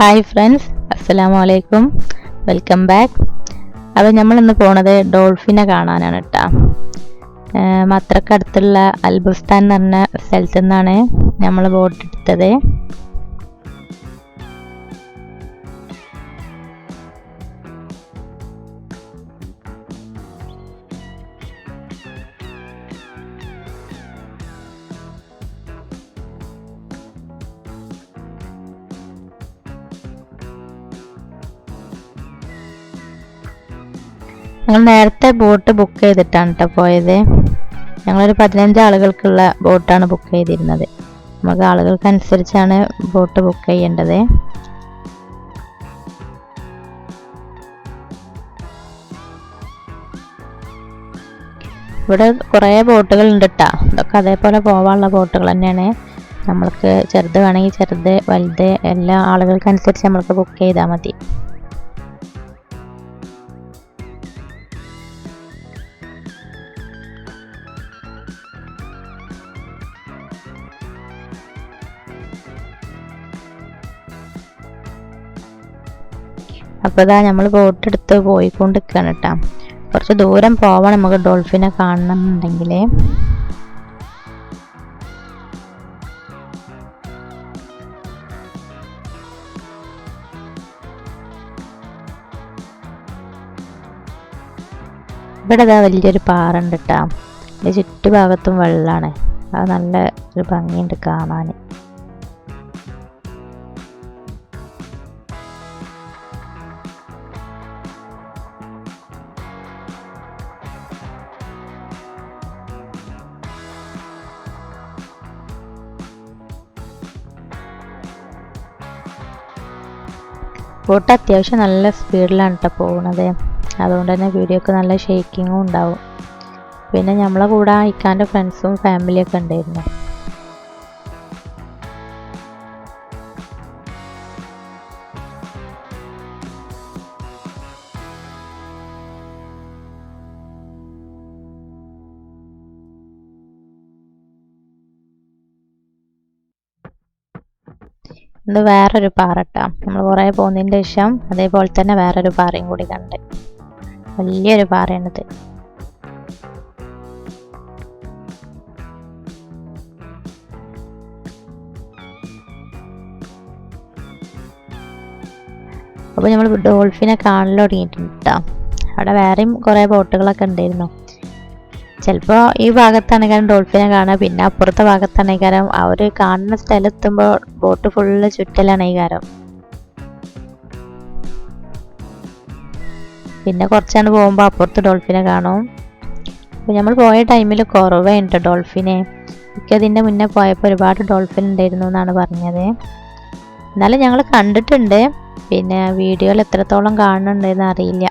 Hi friends, അസ്സലാമു അലൈക്കും. Welcome back. അപ്പോൾ നമ്മളിന്ന് പോണത് ഡോൾഫിനെ കാണാനാണ് കേട്ടോ. മത്രക്കടുത്തുള്ള അൽബുസ്താൻ എന്ന് പറഞ്ഞ സ്ഥലത്തു നിന്നാണ് നമ്മൾ ബോട്ട് എടുത്തത്. ഞങ്ങൾ നേരത്തെ ബോട്ട് ബുക്ക് ചെയ്തിട്ടാണ് കേട്ടോ പോയത്. ഞങ്ങളൊരു 15 ആളുകൾക്കുള്ള ബോട്ടാണ് ബുക്ക് ചെയ്തിരുന്നത്. നമുക്ക് ആളുകൾക്കനുസരിച്ചാണ് ബോട്ട് ബുക്ക് ചെയ്യേണ്ടത്. ഇവിടെ കുറേ ബോട്ടുകൾ ഉണ്ട് കേട്ടോ. ഇതൊക്കെ അതേപോലെ പോകാനുള്ള ബോട്ടുകൾ തന്നെയാണ്. നമ്മൾക്ക് ചെറുത് വേണമെങ്കിൽ ചെറുത്, വലുത് എല്ലാ ആളുകൾക്കനുസരിച്ച് നമ്മൾക്ക് ബുക്ക് ചെയ്താൽ മതി. അപ്പോൾ ഇതാ നമ്മൾ ബോട്ട് എടുത്ത് പോയിക്കൊണ്ടിരിക്കുകയാണ് കേട്ടോ. കുറച്ച് ദൂരം പോവണം നമുക്ക് ഡോൾഫിനെ കാണണം എന്നുണ്ടെങ്കിൽ. ഇവിടെ ഇതാ വലിയൊരു പാറ ഉണ്ട് കേട്ടോ. അതിൻ്റെ ചുറ്റുഭാഗത്തും വെള്ളമാണ്. അത് നല്ല ഒരു ഭംഗിയുണ്ട് കാണാൻ. ബോട്ട് അത്യാവശ്യം നല്ല സ്പീഡിലാണ് കേട്ടോ പോകുന്നത്. അതുകൊണ്ട് തന്നെ വീഡിയോക്ക് നല്ല ഷേക്കിങ്ങും ഉണ്ടാവും. പിന്നെ നമ്മളെ കൂടെ ഇക്കാൻ്റെ ഫ്രണ്ട്സും ഫാമിലിയൊക്കെ ഉണ്ടായിരുന്നു. ഇത് വേറൊരു പാറ കേട്ടോ. നമ്മൾ കുറേ പോകുന്നതിൻ്റെ ശേഷം അതേപോലെ തന്നെ വേറൊരു പാറയും കൂടി കണ്ട്. വലിയൊരു പാറയാണിത്. അപ്പോൾ നമ്മൾ ഡോൾഫിനെ കാണൽ തുടങ്ങിയിട്ടുണ്ട് കേട്ടോ. അവിടെ വേറെയും കുറേ ബോട്ടുകളൊക്കെ ഉണ്ടായിരുന്നു. ചിലപ്പോൾ ഈ ഭാഗത്താണെങ്കിൽ ഡോൾഫിനെ കാണുക, പിന്നെ അപ്പുറത്തെ ഭാഗത്താണെങ്കിൽ അവർ കാണുന്ന സ്ഥലത്തുമ്പോൾ ബോട്ട് ഫുള്ള് ചുറ്റലാണ് ഈ കാരം. പിന്നെ കുറച്ചാണ് പോകുമ്പോൾ അപ്പുറത്ത് ഡോൾഫിനെ കാണും. അപ്പോൾ നമ്മൾ പോയ ടൈമിൽ കുറവുണ്ട് ഡോൾഫിനെ. അതിൻ്റെ മുന്നേ പോയപ്പോൾ ഒരുപാട് ഡോൾഫിൻ ഉണ്ടായിരുന്നു എന്നാണ് പറഞ്ഞത്. എന്നാലും ഞങ്ങൾ കണ്ടിട്ടുണ്ട്. പിന്നെ വീഡിയോയിൽ എത്രത്തോളം കാണുന്നുണ്ടെന്ന് അറിയില്ല.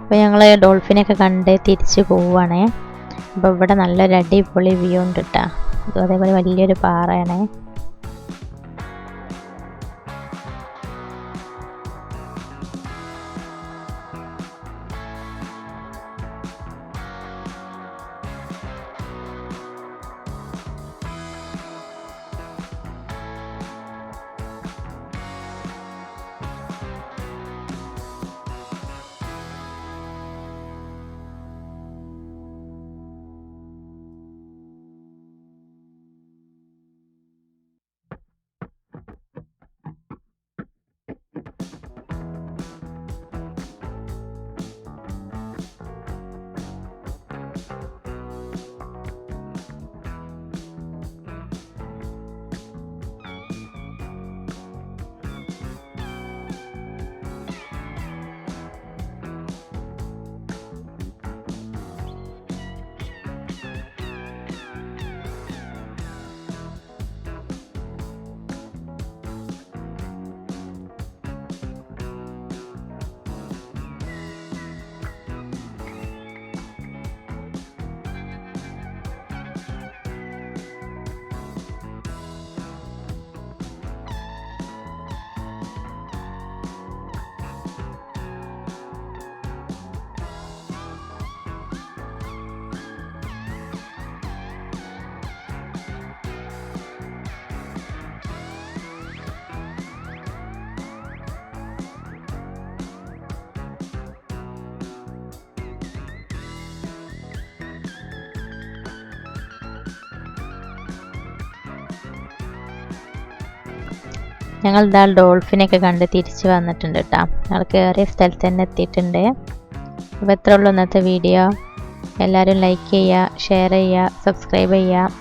അപ്പോൾ ഞങ്ങൾ ഡോൾഫിനെയൊക്കെ കണ്ട് തിരിച്ച് പോവുകയാണേ. അപ്പോൾ ഇവിടെ നല്ലൊരു അടിപൊളി വ്യൂ ഉണ്ട് കേട്ടോ. അതേപോലെ വലിയൊരു പാറയാണേ. ഞങ്ങൾ ഇതാ ഡോൾഫിനൊക്കെ കണ്ട് തിരിച്ച് വന്നിട്ടുണ്ട് കേട്ടോ. ഞങ്ങൾ കയറിയ സ്ഥലത്ത് തന്നെ എത്തിയിട്ടുണ്ട്. അപ്പോൾ ഇത്രേ ഉള്ളൂ ഇന്നത്തെ വീഡിയോ. എല്ലാവരും ലൈക്ക് ചെയ്യുക, ഷെയർ ചെയ്യുക, സബ്സ്ക്രൈബ് ചെയ്യുക.